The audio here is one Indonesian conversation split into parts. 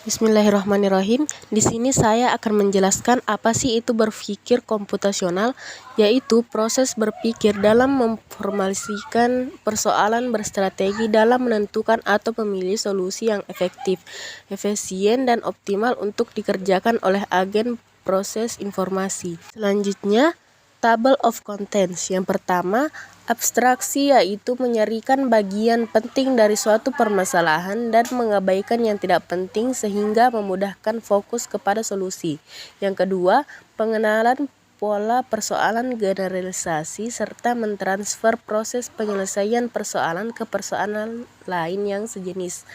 Bismillahirrahmanirrahim. Di sini saya akan menjelaskan apa sih itu berpikir komputasional, yaitu proses berpikir dalam memformulasikan persoalan berstrategi dalam menentukan atau memilih solusi yang efektif, efisien, dan optimal untuk dikerjakan oleh agen proses informasi. Selanjutnya, Table of Contents. Yang pertama, abstraksi, yaitu menyerikan bagian penting dari suatu permasalahan dan mengabaikan yang tidak penting sehingga memudahkan fokus kepada solusi. Yang kedua, pengenalan pola persoalan generalisasi serta mentransfer proses penyelesaian persoalan ke persoalan lain yang sejenis.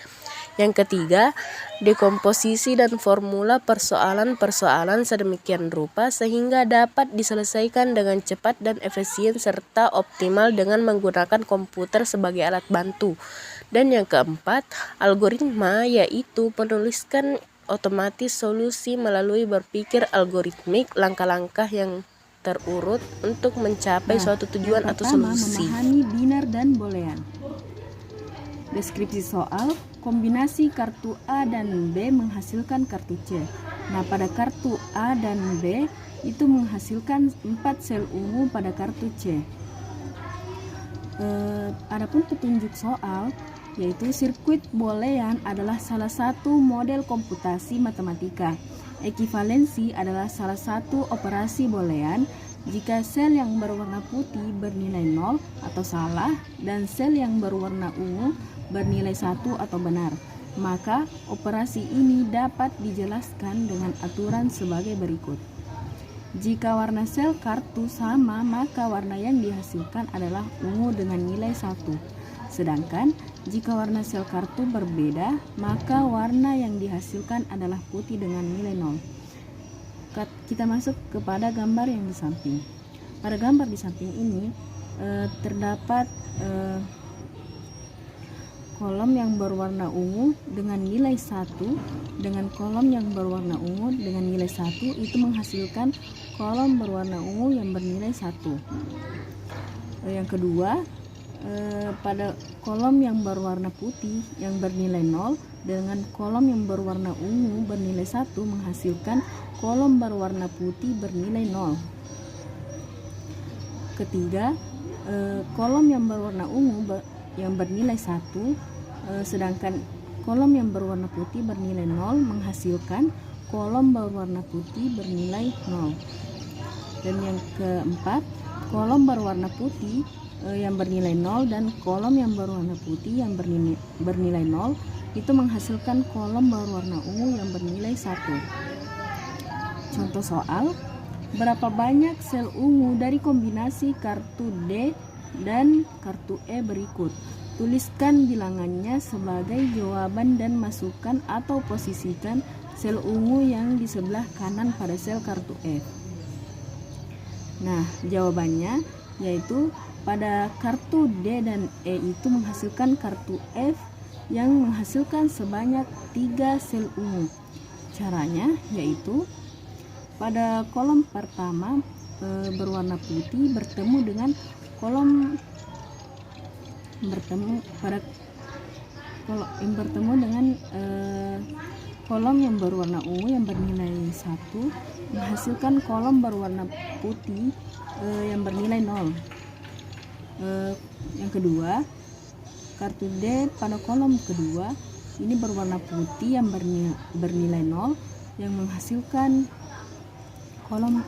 Yang ketiga, dekomposisi dan formula persoalan-persoalan sedemikian rupa sehingga dapat diselesaikan dengan cepat dan efisien serta optimal dengan menggunakan komputer sebagai alat bantu. Dan yang keempat, algoritma, yaitu menuliskan otomatis solusi melalui berpikir algoritmik, langkah-langkah yang terurut untuk mencapai suatu tujuan atau solusi. Memahami binar dan boolean. Deskripsi soal, kombinasi kartu A dan B menghasilkan kartu C. Nah, pada kartu A dan B itu menghasilkan 4 sel ungu pada kartu C. Adapun petunjuk soal, yaitu sirkuit boolean adalah salah satu model komputasi matematika. Ekivalensi adalah salah satu operasi boolean jika sel yang berwarna putih bernilai 0 atau salah dan sel yang berwarna ungu bernilai 1 atau benar, maka operasi ini dapat dijelaskan dengan aturan sebagai berikut. Jika warna sel kartu sama, maka warna yang dihasilkan adalah ungu dengan nilai 1. Sedangkan jika warna sel kartu berbeda, maka warna yang dihasilkan adalah putih dengan nilai 0. Kita masuk kepada gambar yang di samping. Pada gambar di samping ini terdapat kolom yang berwarna ungu dengan nilai 1 dengan kolom yang berwarna ungu dengan nilai 1 itu menghasilkan kolom berwarna ungu yang bernilai 1. Yang kedua, pada kolom yang berwarna putih yang bernilai 0 dengan kolom yang berwarna ungu bernilai 1 menghasilkan kolom berwarna putih bernilai 0. Ketiga, kolom yang berwarna ungu yang bernilai 1 sedangkan kolom yang berwarna putih bernilai 0 menghasilkan kolom berwarna putih bernilai 0. Dan yang keempat, kolom berwarna putih yang bernilai 0 dan kolom yang berwarna putih yang bernilai 0 itu menghasilkan kolom berwarna ungu yang bernilai 1. Contoh soal, berapa banyak sel ungu dari kombinasi kartu D dan kartu E berikut? Tuliskan bilangannya sebagai jawaban dan masukkan atau posisikan sel ungu yang di sebelah kanan pada sel kartu E. Nah, jawabannya yaitu pada kartu D dan E itu menghasilkan kartu F yang menghasilkan sebanyak 3 sel ungu. Caranya yaitu pada kolom pertama berwarna putih bertemu dengan kolom kolom yang berwarna ungu yang bernilai 1 menghasilkan kolom berwarna putih yang bernilai 0. Yang kedua, kartu D pada kolom kedua ini berwarna putih yang bernilai 0 yang menghasilkan kolom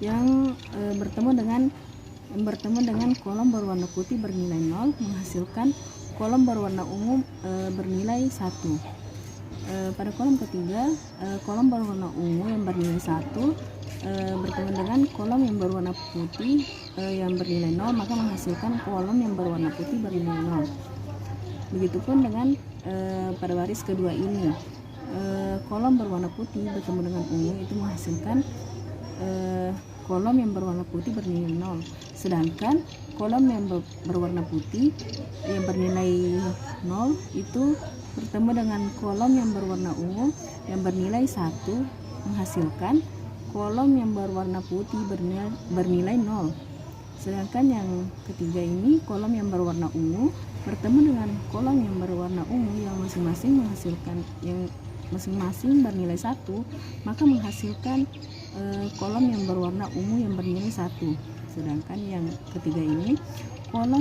yang bertemu dengan kolom berwarna putih bernilai 0 menghasilkan kolom berwarna ungu bernilai 1. Pada kolom ketiga, kolom berwarna ungu yang bernilai 1 bertemu dengan kolom yang berwarna putih yang bernilai 0, maka menghasilkan kolom yang berwarna putih bernilai 0. Begitupun dengan pada baris kedua ini, kolom berwarna putih bertemu dengan ungu itu menghasilkan kolom yang berwarna putih bernilai 0. Sedangkan kolom yang berwarna putih yang bernilai 0 itu bertemu dengan kolom yang berwarna ungu yang bernilai 1 menghasilkan kolom yang berwarna putih bernilai 0. Sedangkan yang ketiga ini kolom yang berwarna ungu bertemu dengan kolom yang berwarna ungu yang masing-masing bernilai 1, maka menghasilkan kolom yang berwarna ungu yang bernilai 1. Sedangkan yang ketiga ini kolom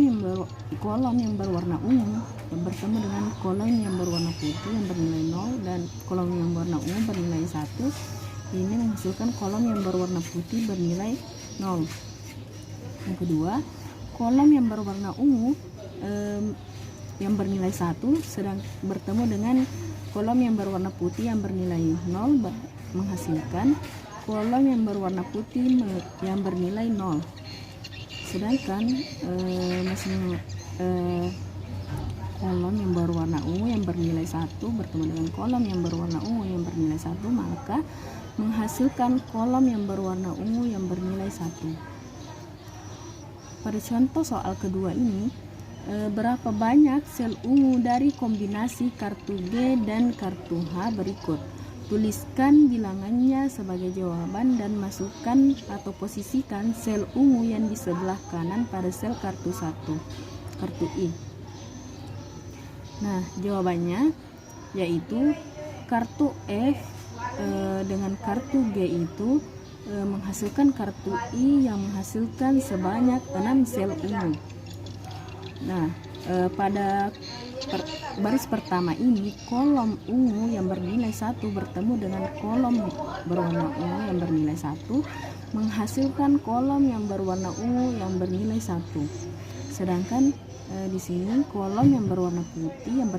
yang berwarna ungu bertemu dengan kolom yang berwarna putih yang bernilai 0 dan kolom yang berwarna ungu bernilai 1. Ini menghasilkan kolom yang berwarna putih bernilai 0. Yang kedua, kolom yang berwarna ungu yang bernilai 1 sedang bertemu dengan kolom yang berwarna putih yang bernilai 0 menghasilkan kolom yang berwarna putih yang bernilai 0. Sedangkan kolom yang berwarna ungu yang bernilai 1 bertemu dengan kolom yang berwarna ungu yang bernilai 1, maka menghasilkan kolom yang berwarna ungu yang bernilai 1. Pada contoh soal kedua ini, berapa banyak sel ungu dari kombinasi kartu G dan kartu H berikut? Tuliskan bilangannya sebagai jawaban dan masukkan atau posisikan sel ungu yang di sebelah kanan pada sel kartu 1, kartu I. Nah, jawabannya yaitu kartu F dengan kartu G itu menghasilkan kartu I yang menghasilkan sebanyak 6 sel ungu. Nah, pada baris pertama ini kolom ungu yang bernilai 1 bertemu dengan kolom berwarna ungu yang bernilai 1 menghasilkan kolom yang berwarna ungu yang bernilai 1. Sedangkan di sini kolom yang berwarna putih yang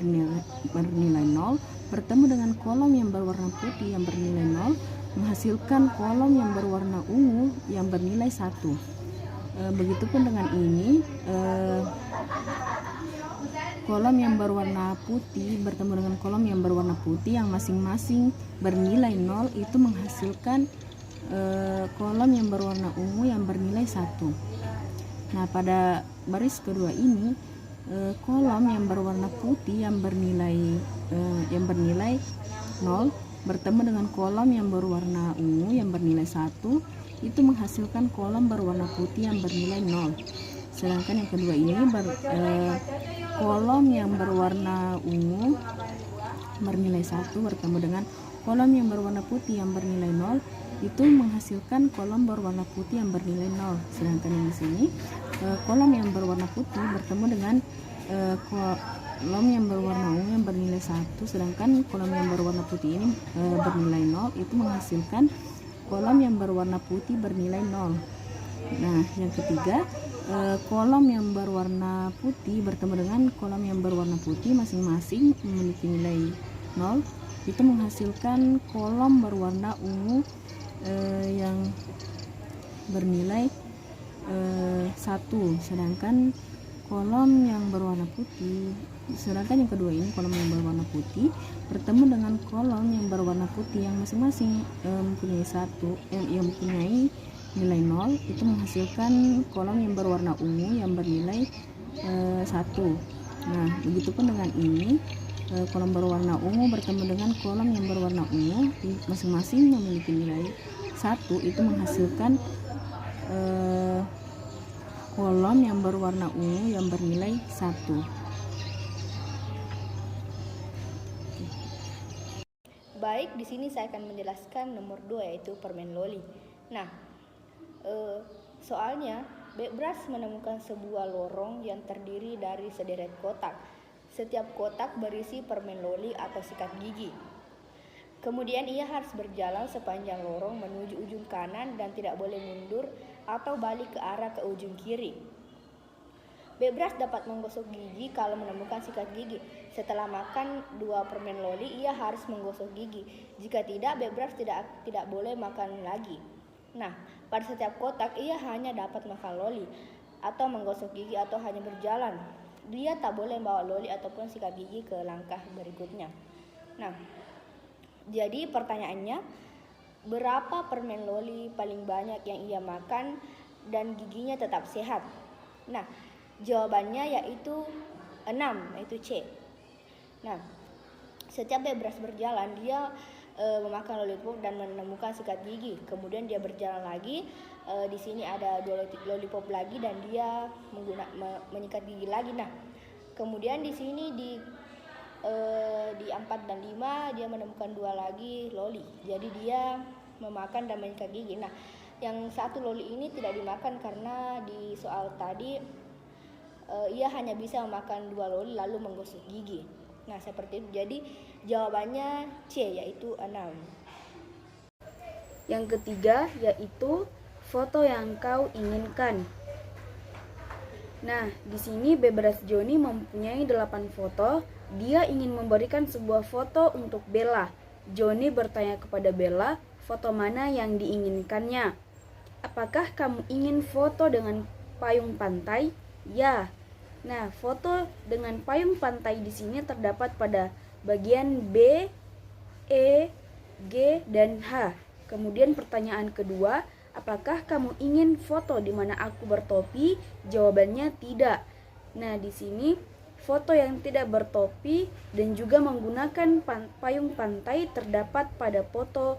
bernilai 0 bertemu dengan kolom yang berwarna putih yang bernilai 0 menghasilkan kolom yang berwarna ungu yang bernilai 1. Begitupun dengan ini, kolom yang berwarna putih bertemu dengan kolom yang berwarna putih yang masing-masing bernilai 0 itu menghasilkan kolom yang berwarna ungu yang bernilai 1. Nah, pada baris kedua ini kolom yang berwarna putih yang bernilai 0 bertemu dengan kolom yang berwarna ungu yang bernilai 1 itu menghasilkan kolom berwarna putih yang bernilai 0. Sedangkan yang kedua ini kolom yang berwarna ungu bernilai 1 bertemu dengan kolom yang berwarna putih yang bernilai 0 itu menghasilkan kolom berwarna putih yang bernilai 0. Sedangkan yang di sini kolom yang berwarna putih bertemu dengan kolom yang berwarna ungu yang bernilai 1, sedangkan kolom yang berwarna putih ini bernilai 0 itu menghasilkan kolom yang berwarna putih bernilai 0. Nah, yang ketiga, kolom yang berwarna putih bertemu dengan kolom yang berwarna putih masing-masing memiliki nilai 0 itu menghasilkan kolom berwarna ungu yang bernilai 1, sedangkan kolom yang berwarna putih yang kedua ini kolom yang berwarna putih bertemu dengan kolom yang berwarna putih yang masing-masing mempunyai nilai 0 itu menghasilkan kolom yang berwarna ungu yang bernilai 1. Nah, begitupun dengan ini, kolom berwarna ungu bertemu dengan kolom yang berwarna ungu masing-masing memiliki nilai 1 itu menghasilkan kolom yang berwarna ungu yang bernilai 1. Baik, di sini saya akan menjelaskan nomor 2 yaitu permen loli. Nah, soalnya Bekbras menemukan sebuah lorong yang terdiri dari sederet kotak. Setiap kotak berisi permen loli atau sikat gigi. Kemudian ia harus berjalan sepanjang lorong menuju ujung kanan dan tidak boleh mundur atau balik ke arah ke ujung kiri. Bekbras dapat menggosok gigi kalau menemukan sikat gigi. Setelah makan 2 permen loli, ia harus menggosok gigi. Jika tidak, Bekbras tidak boleh makan lagi. Nah, pada setiap kotak ia hanya dapat makan loli atau menggosok gigi atau hanya berjalan. Dia tak boleh membawa loli ataupun sikat gigi ke langkah berikutnya. Nah, jadi pertanyaannya, berapa permen loli paling banyak yang ia makan dan giginya tetap sehat? Nah, jawabannya yaitu 6, yaitu C. Nah, setiap Bekbras berjalan, dia memakan lollipop dan menemukan sikat gigi. Kemudian dia berjalan lagi, di sini ada 2 lollipop lagi dan dia menyikat gigi lagi. Nah, Kemudian di sini di 4 dan 5 dia menemukan 2 lagi loli. Jadi dia memakan dan menyikat gigi. Nah, yang satu loli ini tidak dimakan karena di soal tadi ia hanya bisa memakan 2 loli lalu menggosok gigi. Nah, seperti itu. Jadi jawabannya C, yaitu 6. Yang ketiga yaitu foto yang kau inginkan. Nah, di sini Bebras Joni mempunyai 8 foto. Dia ingin memberikan sebuah foto untuk Bella. Joni bertanya kepada Bella, foto mana yang diinginkannya? Apakah kamu ingin foto dengan payung pantai? Ya. Nah, foto dengan payung pantai di sini terdapat pada bagian B, E, G, dan H. Kemudian pertanyaan kedua, apakah kamu ingin foto di mana aku bertopi? Jawabannya tidak. Nah, di sini foto yang tidak bertopi dan juga menggunakan payung pantai terdapat pada foto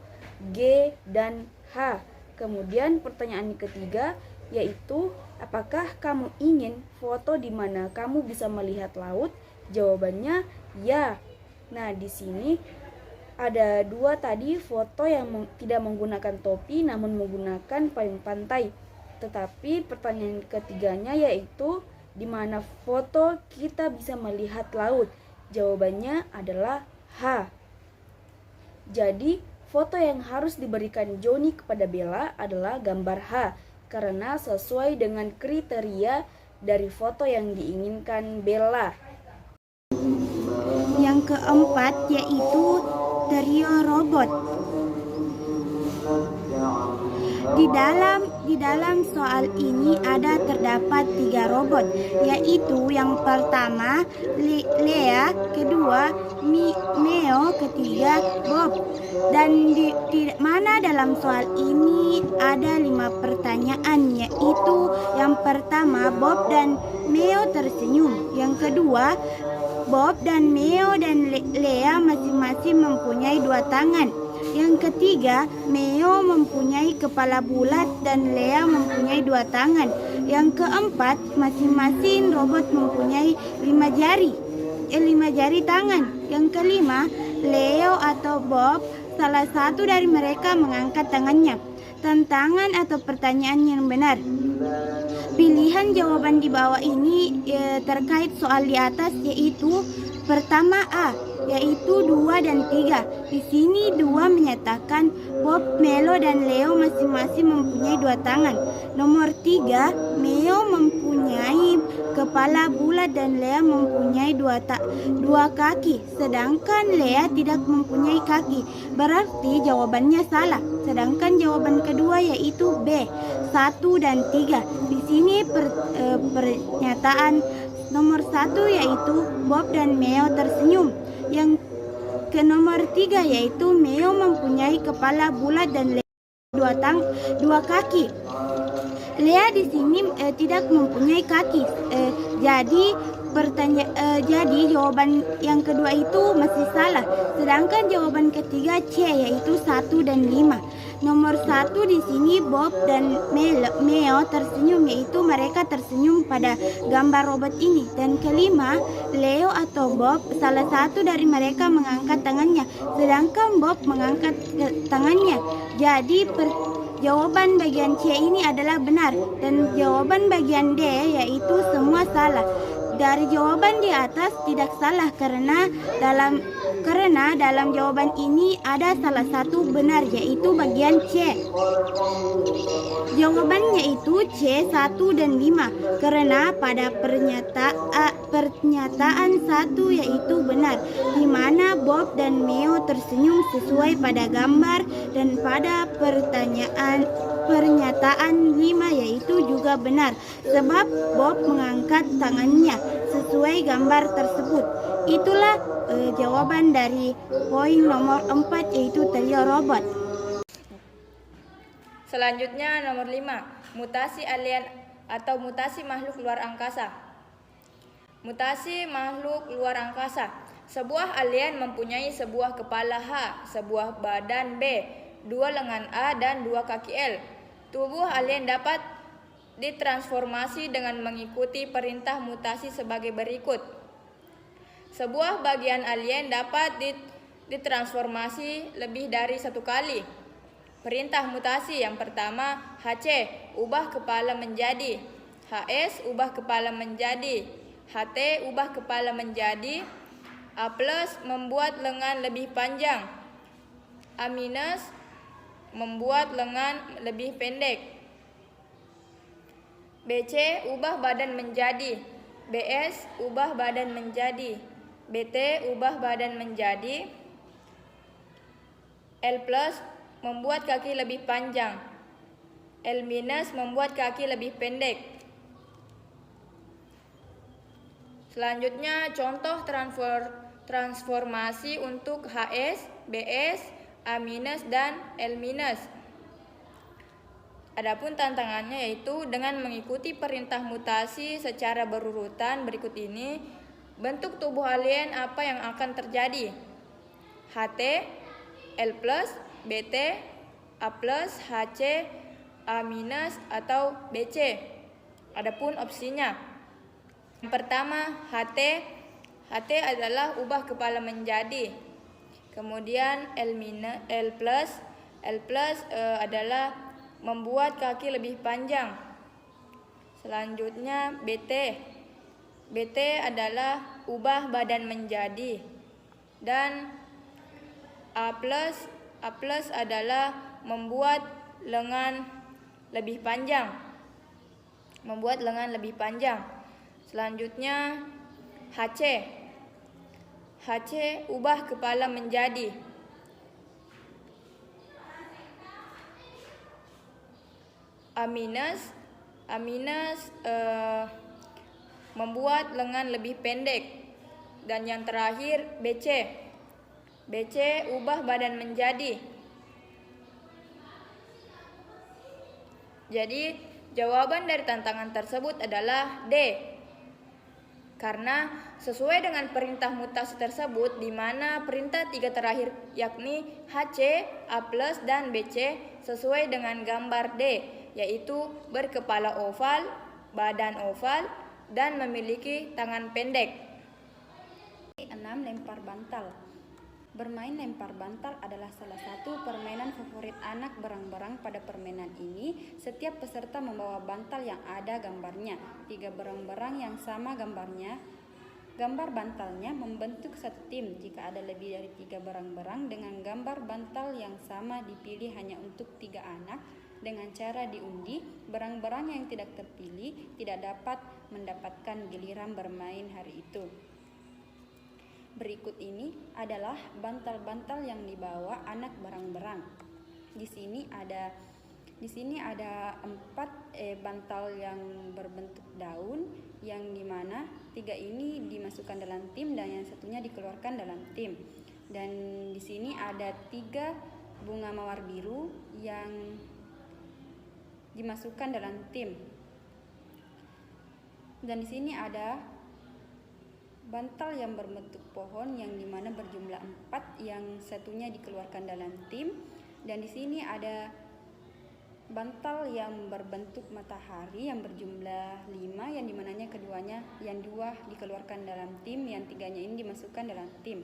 G dan H. Kemudian pertanyaan ketiga yaitu apakah kamu ingin foto di mana kamu bisa melihat laut? Jawabannya ya. Nah, di sini ada 2 tadi foto yang tidak menggunakan topi namun menggunakan payung pantai. Tetapi pertanyaan ketiganya yaitu di mana foto kita bisa melihat laut? Jawabannya adalah H. Jadi, foto yang harus diberikan Joni kepada Bella adalah gambar H karena sesuai dengan kriteria dari foto yang diinginkan Bella. Yang keempat yaitu trio robot. Di dalam soal ini terdapat 3 robot, yaitu yang pertama Lea, kedua Meo, ketiga Bob. Dan di mana dalam soal ini ada 5 pertanyaan, yaitu yang pertama Bob dan Meo tersenyum, yang kedua Bob dan Meo dan Lea masing-masing mempunyai 2 tangan. Yang ketiga, Meo mempunyai kepala bulat dan Lea mempunyai 2 tangan. Yang keempat, masing-masing robot mempunyai 5 jari tangan. Yang kelima, Leo atau Bob, salah satu dari mereka mengangkat tangannya. Tantangan atau pertanyaan yang benar. Pilihan jawaban di bawah ini terkait soal di atas yaitu pertama A, yaitu 2 dan 3. Di sini 2 menyatakan Bob, Melo, dan Leo masing-masing mempunyai 2 tangan. Nomor 3, Meo mempunyai kepala bulat dan Lea mempunyai 2 kaki, sedangkan Lea tidak mempunyai kaki. Berarti jawabannya salah. Sedangkan jawaban kedua yaitu B, 1 dan 3. Di sini pernyataan nomor 1 yaitu Bob dan Meo tersenyum. Yang ke nomor 3 yaitu Meo mempunyai kepala bulat dan Lea 2 kaki. Lea di sini tidak mempunyai kaki. Jadi jawaban yang kedua itu masih salah. Sedangkan jawaban ketiga C yaitu 1 dan 5. Nomor 1 di sini Bob dan Meo tersenyum, yaitu mereka tersenyum pada gambar robot ini. Dan kelima, Leo atau Bob, salah satu dari mereka mengangkat tangannya, sedangkan Bob mengangkat tangannya. Jadi jawaban bagian C ini adalah benar dan jawaban bagian D yaitu semua salah. Dari jawaban di atas tidak salah karena dalam jawaban ini ada salah satu benar yaitu bagian C. Jawabannya itu C 1 dan 5 karena pada pernyataan 1 yaitu benar di mana Bob dan Meo tersenyum sesuai pada gambar dan pada pernyataan 5 yaitu juga benar sebab Bob mengangkat tangannya sesuai gambar tersebut. Itulah jawaban dari poin nomor 4 yaitu trio robot. Selanjutnya nomor 5, mutasi alien atau mutasi makhluk luar angkasa. Mutasi makhluk luar angkasa. Sebuah alien mempunyai sebuah kepala H, sebuah badan B, 2 lengan A dan 2 kaki L. Tubuh alien dapat ditransformasi dengan mengikuti perintah mutasi sebagai berikut. Sebuah bagian alien dapat ditransformasi lebih dari satu kali. Perintah mutasi yang pertama, HC, ubah kepala menjadi. HS, ubah kepala menjadi. HT, ubah kepala menjadi. A+, membuat lengan lebih panjang. A-, membuat lengan lebih pendek. BC, ubah badan menjadi. BS, ubah badan menjadi. BT, ubah badan menjadi. L+, membuat kaki lebih panjang. L-, membuat kaki lebih pendek. Selanjutnya contoh transformasi untuk HS, BS, A-, dan L-. Adapun tantangannya yaitu dengan mengikuti perintah mutasi secara berurutan berikut ini, bentuk tubuh alien apa yang akan terjadi? HT, L+, BT, A+, HC, A-, atau BC. Adapun opsinya, yang pertama HT adalah ubah kepala menjadi. Kemudian L+, adalah membuat kaki lebih panjang. Selanjutnya BT adalah ubah badan menjadi. Dan A+ adalah membuat lengan lebih panjang. Selanjutnya HC, ubah kepala menjadi. A-, membuat lengan lebih pendek. Dan yang terakhir BC, ubah badan menjadi. Jadi jawaban dari tantangan tersebut adalah D. Karena sesuai dengan perintah mutasi tersebut, di mana perintah 3 terakhir yakni HC, A+, dan BC sesuai dengan gambar D, yaitu berkepala oval, badan oval, dan memiliki tangan pendek. 6. Lempar bantal. Bermain lempar bantal adalah salah satu permainan favorit anak berang-berang. Pada permainan ini, setiap peserta membawa bantal yang ada gambarnya. 3 berang-berang yang sama gambarnya. Gambar bantalnya membentuk satu tim. Jika ada lebih dari 3 berang-berang dengan gambar bantal yang sama dipilih hanya untuk 3 anak. Dengan cara diundi, berang-berang yang tidak terpilih tidak dapat mendapatkan giliran bermain hari itu. Berikut ini adalah bantal-bantal yang dibawa anak berang-berang. Di sini ada 4 bantal yang berbentuk daun, yang dimana 3 ini dimasukkan dalam tim dan yang satunya dikeluarkan dalam tim. Dan di sini ada 3 bunga mawar biru yang dimasukkan dalam tim. Dan di sini ada bantal yang berbentuk pohon yang dimana berjumlah 4, yang satunya dikeluarkan dalam tim. Dan di sini ada bantal yang berbentuk matahari yang berjumlah 5, yang dimananya keduanya, yang 2 dikeluarkan dalam tim, yang 3-nya ini dimasukkan dalam tim.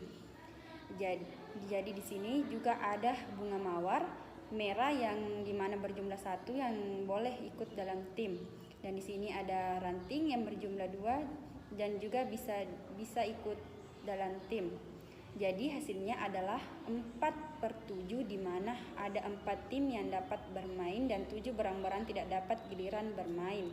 Jadi di sini juga ada bunga mawar merah yang dimana berjumlah 1 yang boleh ikut dalam tim. Dan di sini ada ranting yang berjumlah 2 dan juga bisa ikut dalam tim. Jadi hasilnya adalah 4/7, di mana ada 4 tim yang dapat bermain dan 7 berang-berang tidak dapat giliran bermain.